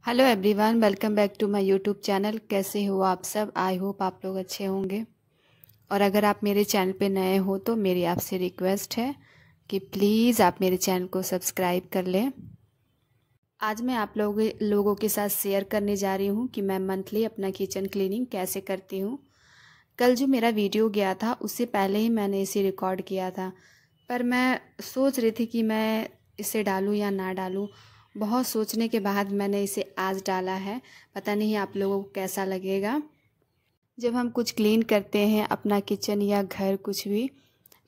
Hello everyone, welcome back to my YouTube channel. कैसे हो आप सब? आई होप आप लोग अच्छे होंगे। और अगर आप मेरे चैनल पे नए हो तो मेरी आपसे रिक्वेस्ट है कि प्लीज़ आप मेरे चैनल को सब्सक्राइब कर लें। आज मैं आप लोगों के साथ शेयर करने जा रही हूँ कि मैं मंथली अपना किचन क्लीनिंग कैसे करती हूँ। कल जो मेरा वीडियो गया था उससे पहले ही मैंने इसे रिकॉर्ड किया था, पर मैं सोच रही थी कि मैं इसे डालूँ या ना डालूँ। बहुत सोचने के बाद मैंने इसे आज डाला है। पता नहीं आप लोगों को कैसा लगेगा। जब हम कुछ क्लीन करते हैं अपना किचन या घर कुछ भी,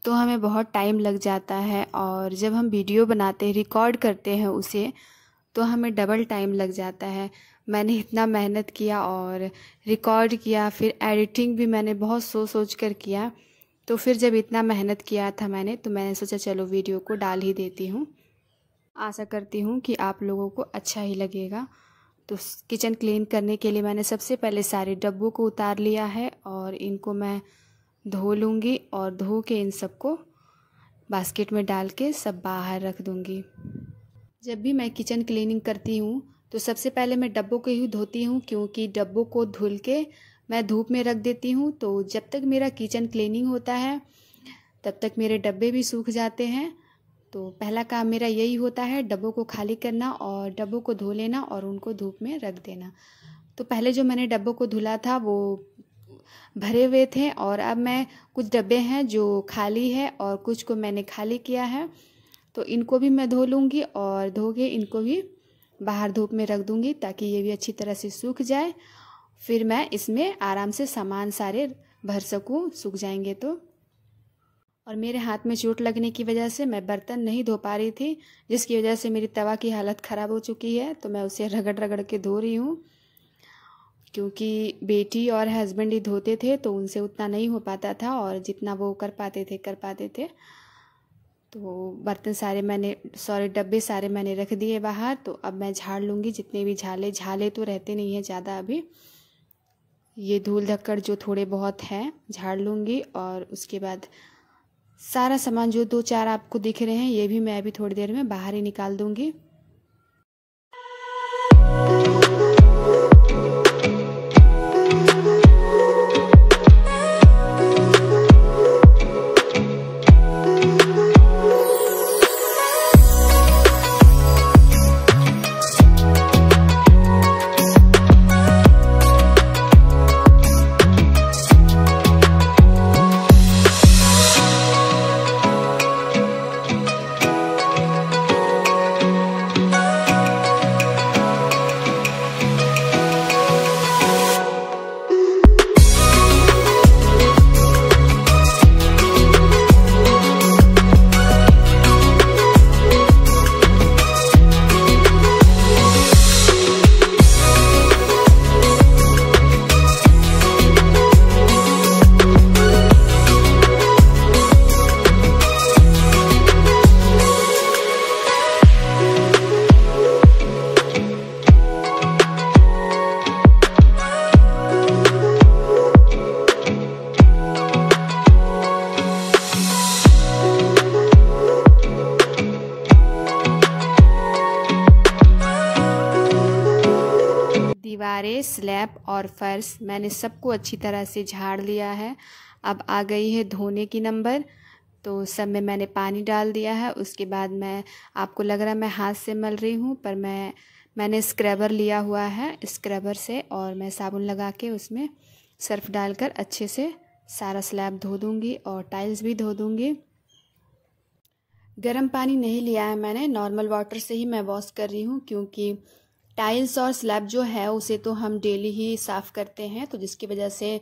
तो हमें बहुत टाइम लग जाता है, और जब हम वीडियो बनाते हैं, रिकॉर्ड करते हैं उसे, तो हमें डबल टाइम लग जाता है। मैंने इतना मेहनत किया और रिकॉर्ड किया, फिर एडिटिंग भी मैंने बहुत सोच कर किया। तो फिर जब इतना मेहनत किया था तो मैंने सोचा चलो वीडियो को डाल ही देती हूँ। आशा करती हूँ कि आप लोगों को अच्छा ही लगेगा। तो किचन क्लीन करने के लिए मैंने सबसे पहले सारे डब्बों को उतार लिया है और इनको मैं धो लूँगी, और धो के इन सबको बास्केट में डाल के सब बाहर रख दूँगी। जब भी मैं किचन क्लीनिंग करती हूँ तो सबसे पहले मैं डब्बों को ही धोती हूँ, क्योंकि डब्बों को धुल के मैं धूप में रख देती हूँ। तो जब तक मेरा किचन क्लीनिंग होता है तब तक मेरे डब्बे भी सूख जाते हैं। तो पहला काम मेरा यही होता है, डब्बों को खाली करना और डब्बों को धो लेना और उनको धूप में रख देना। तो पहले जो मैंने डब्बों को धुला था वो भरे हुए थे, और अब मैं कुछ डब्बे हैं जो खाली है और कुछ को मैंने खाली किया है। तो इनको भी मैं धो लूँगी और धो के इनको भी बाहर धूप में रख दूँगी, ताकि ये भी अच्छी तरह से सूख जाए। फिर मैं इसमें आराम से सामान सारे भर सकूँ, सूख जाएंगे तो। और मेरे हाथ में चोट लगने की वजह से मैं बर्तन नहीं धो पा रही थी, जिसकी वजह से मेरी तवा की हालत ख़राब हो चुकी है। तो मैं उसे रगड़ रगड़ के धो रही हूँ, क्योंकि बेटी और हस्बैंड ही धोते थे तो उनसे उतना नहीं हो पाता था, और जितना वो कर पाते थे। तो बर्तन सारे डब्बे सारे मैंने रख दिए बाहर। तो अब मैं झाड़ लूँगी जितने भी झाले तो रहते नहीं हैं ज़्यादा। अभी ये धूल धक्कड़ जो थोड़े बहुत हैं झाड़ लूँगी, और उसके बाद सारा सामान जो 2-4 आपको दिख रहे हैं ये भी मैं अभी थोड़ी देर में बाहर ही निकाल दूँगी। दीवारें, स्लैब और फर्श मैंने सबको अच्छी तरह से झाड़ लिया है। अब आ गई है धोने की नंबर। तो सब में मैंने पानी डाल दिया है। उसके बाद आपको लग रहा है मैं हाथ से मल रही हूँ, पर मैंने स्क्रबर लिया हुआ है। स्क्रबर से और मैं साबुन लगा के उसमें सर्फ डालकर अच्छे से सारा स्लैब धो दूँगी और टाइल्स भी धो दूँगी। गर्म पानी नहीं लिया है मैंने, नॉर्मल वाटर से ही मैं वॉश कर रही हूँ, क्योंकि टाइल्स और स्लैब जो है उसे तो हम डेली ही साफ़ करते हैं, तो जिसकी वजह से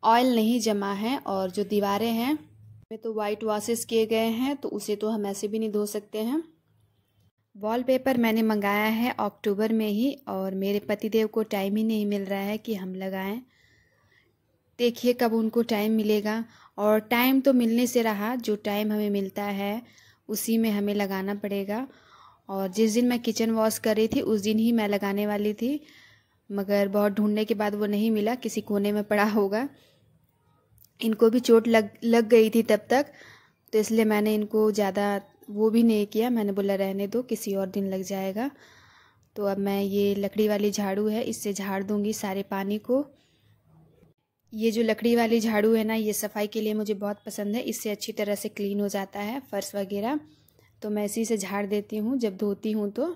ऑयल नहीं जमा है। और जो दीवारें हैं में तो वाइट वॉशेस किए गए हैं, तो उसे तो हम ऐसे भी नहीं धो सकते हैं। वॉलपेपर मैंने मंगाया है अक्टूबर में ही, और मेरे पतिदेव को टाइम ही नहीं मिल रहा है कि हम लगाएं। देखिए कब उनको टाइम मिलेगा। और टाइम तो मिलने से रहा, जो टाइम हमें मिलता है उसी में हमें लगाना पड़ेगा। और जिस दिन मैं किचन वॉश कर रही थी उस दिन ही मैं लगाने वाली थी, मगर बहुत ढूंढने के बाद वो नहीं मिला, किसी कोने में पड़ा होगा। इनको भी चोट लग गई थी तब तक, तो इसलिए मैंने इनको ज़्यादा वो भी नहीं किया। मैंने बोला रहने दो, किसी और दिन लग जाएगा। तो अब मैं ये लकड़ी वाली झाड़ू है, इससे झाड़ दूंगी सारे पानी को। ये जो लकड़ी वाली झाड़ू है ना, ये सफाई के लिए मुझे बहुत पसंद है। इससे अच्छी तरह से क्लीन हो जाता है फर्श वगैरह। तो मैं इसी से झाड़ देती हूँ जब धोती हूँ। तो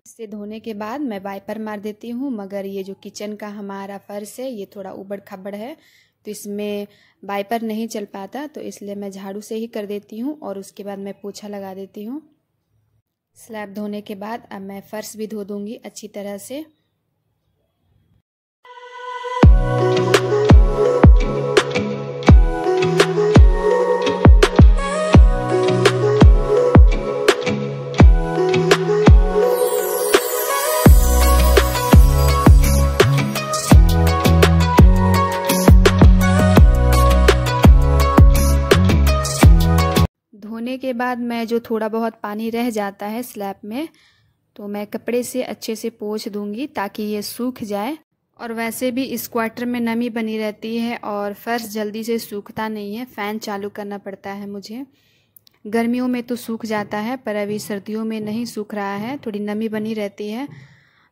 इससे धोने के बाद मैं वाइपर मार देती हूँ। मगर ये जो किचन का हमारा फर्श है, ये थोड़ा उबड़ खाबड़ है, तो इसमें वाइपर नहीं चल पाता, तो इसलिए मैं झाड़ू से ही कर देती हूँ और उसके बाद मैं पोछा लगा देती हूँ। स्लैब धोने के बाद अब मैं फ़र्श भी धो दूँगी अच्छी तरह से। धोने के बाद मैं जो थोड़ा बहुत पानी रह जाता है स्लैब में, तो मैं कपड़े से अच्छे से पोंछ दूंगी ताकि ये सूख जाए। और वैसे भी इस क्वार्टर में नमी बनी रहती है और फर्श जल्दी से सूखता नहीं है, फ़ैन चालू करना पड़ता है मुझे। गर्मियों में तो सूख जाता है, पर अभी सर्दियों में नहीं सूख रहा है, थोड़ी नमी बनी रहती है।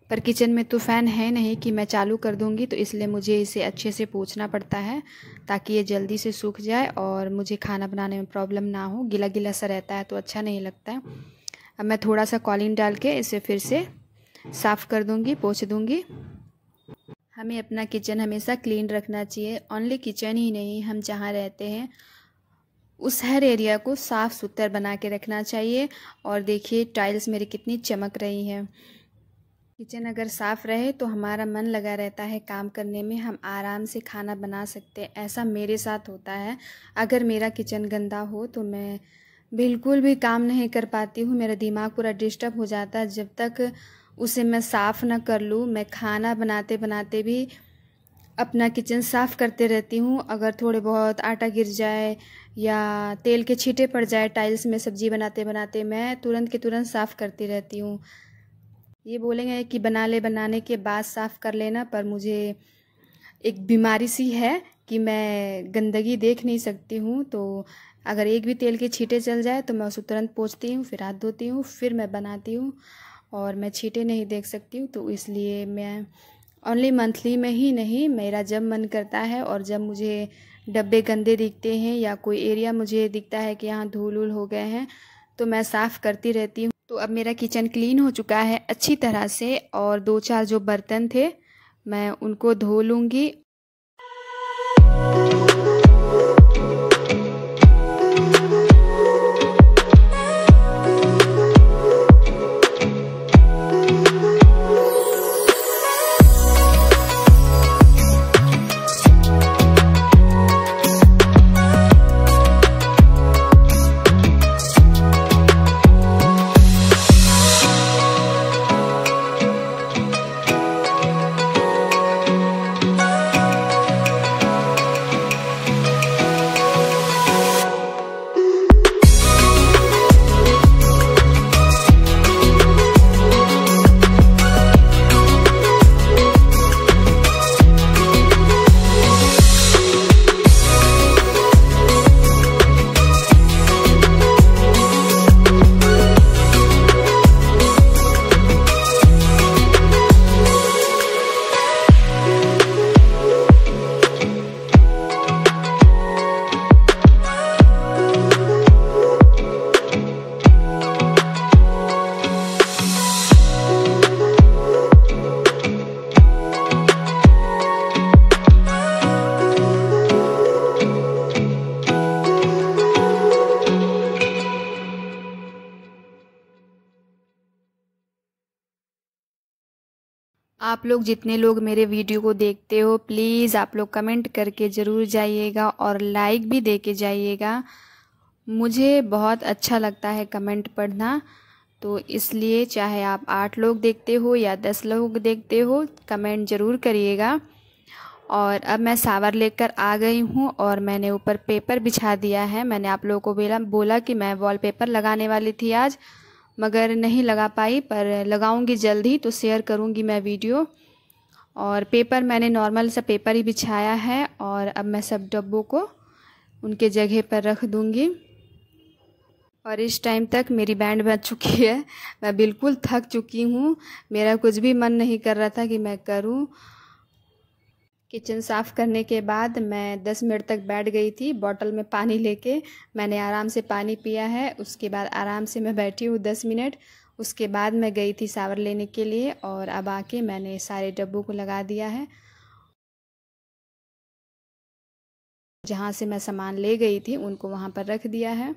पर किचन में तो फ़ैन है नहीं कि मैं चालू कर दूंगी, तो इसलिए मुझे इसे अच्छे से पोंछना पड़ता है ताकि ये जल्दी से सूख जाए और मुझे खाना बनाने में प्रॉब्लम ना हो। गीला गीला सा रहता है तो अच्छा नहीं लगता है। अब मैं थोड़ा सा कॉलिन डाल के इसे फिर से साफ़ कर दूंगी, पोंछ दूंगी। हमें अपना किचन हमेशा क्लीन रखना चाहिए। ओनली किचन ही नहीं, हम जहाँ रहते हैं उस हर एरिया को साफ़ सुथरा बना के रखना चाहिए। और देखिए टाइल्स मेरी कितनी चमक रही है। किचन अगर साफ़ रहे तो हमारा मन लगा रहता है काम करने में, हम आराम से खाना बना सकते हैं। ऐसा मेरे साथ होता है। अगर मेरा किचन गंदा हो तो मैं बिल्कुल भी काम नहीं कर पाती हूँ, मेरा दिमाग पूरा डिस्टर्ब हो जाता है। जब तक उसे मैं साफ़ ना कर लूँ, मैं खाना बनाते बनाते भी अपना किचन साफ़ करते रहती हूँ। अगर थोड़े बहुत आटा गिर जाए या तेल के छींटे पड़ जाए टाइल्स में सब्ज़ी बनाते बनाते, मैं तुरंत के तुरंत साफ़ करती रहती हूँ। ये बोलेंगे कि बनाने के बाद साफ़ कर लेना, पर मुझे एक बीमारी सी है कि मैं गंदगी देख नहीं सकती हूँ। तो अगर एक भी तेल के छींटे चल जाए तो मैं उसे तुरंत पोंछती हूँ, फिर हाथ धोती हूँ, फिर मैं बनाती हूँ। और मैं छींटे नहीं देख सकती हूँ, तो इसलिए मैं ओनली मंथली में ही नहीं, मेरा जब मन करता है और जब मुझे डब्बे गंदे दिखते हैं या कोई एरिया मुझे दिखता है कि यहाँ धूल वूल हो गए हैं, तो मैं साफ़ करती रहती हूँ। तो अब मेरा किचन क्लीन हो चुका है अच्छी तरह से, और 2-4 जो बर्तन थे मैं उनको धो लूँगी। आप लोग जितने लोग मेरे वीडियो को देखते हो, प्लीज़ आप लोग कमेंट करके ज़रूर जाइएगा और लाइक भी दे के जाइएगा। मुझे बहुत अच्छा लगता है कमेंट पढ़ना, तो इसलिए चाहे आप 8 लोग देखते हो या 10 लोग देखते हो, कमेंट ज़रूर करिएगा। और अब मैं शावर लेकर आ गई हूँ और मैंने ऊपर पेपर बिछा दिया है। मैंने आप लोगों को बोला कि मैं वॉलपेपर लगाने वाली थी आज, मगर नहीं लगा पाई, पर लगाऊंगी जल्दी, तो शेयर करूंगी मैं वीडियो। और पेपर मैंने नॉर्मल सा पेपर ही बिछाया है और अब मैं सब डब्बों को उनके जगह पर रख दूंगी। और इस टाइम तक मेरी बैंड बज चुकी है। मैं बिल्कुल थक चुकी हूँ, मेरा कुछ भी मन नहीं कर रहा था कि मैं करूँ। किचन साफ़ करने के बाद मैं 10 मिनट तक बैठ गई थी, बॉटल में पानी लेके मैंने आराम से पानी पिया है। उसके बाद आराम से मैं बैठी हूँ 10 मिनट। उसके बाद मैं गई थी शावर लेने के लिए और अब आके मैंने सारे डब्बों को लगा दिया है। जहाँ से मैं सामान ले गई थी उनको वहाँ पर रख दिया है।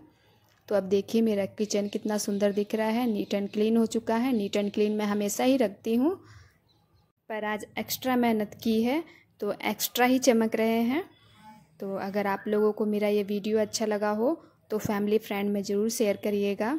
तो अब देखिए मेरा किचन कितना सुंदर दिख रहा है, नीट एंड क्लीन हो चुका है। नीट एंड क्लीन मैं हमेशा ही रखती हूँ, पर आज एक्स्ट्रा मेहनत की है तो एक्स्ट्रा ही चमक रहे हैं। तो अगर आप लोगों को मेरा ये वीडियो अच्छा लगा हो तो फैमिली फ्रेंड में ज़रूर शेयर करिएगा।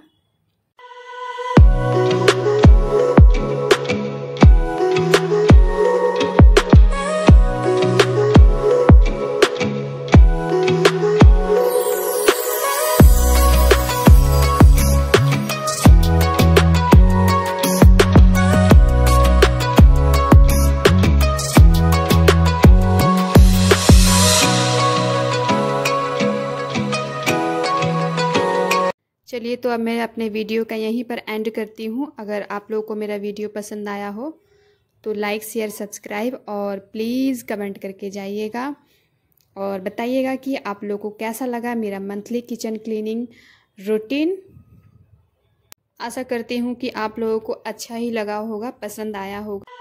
चलिए तो अब मैं अपने वीडियो का यहीं पर एंड करती हूँ। अगर आप लोगों को मेरा वीडियो पसंद आया हो तो लाइक शेयर सब्सक्राइब और प्लीज़ कमेंट करके जाइएगा और बताइएगा कि आप लोगों को कैसा लगा मेरा मंथली किचन क्लीनिंग रूटीन। आशा करती हूँ कि आप लोगों को अच्छा ही लगा होगा, पसंद आया होगा।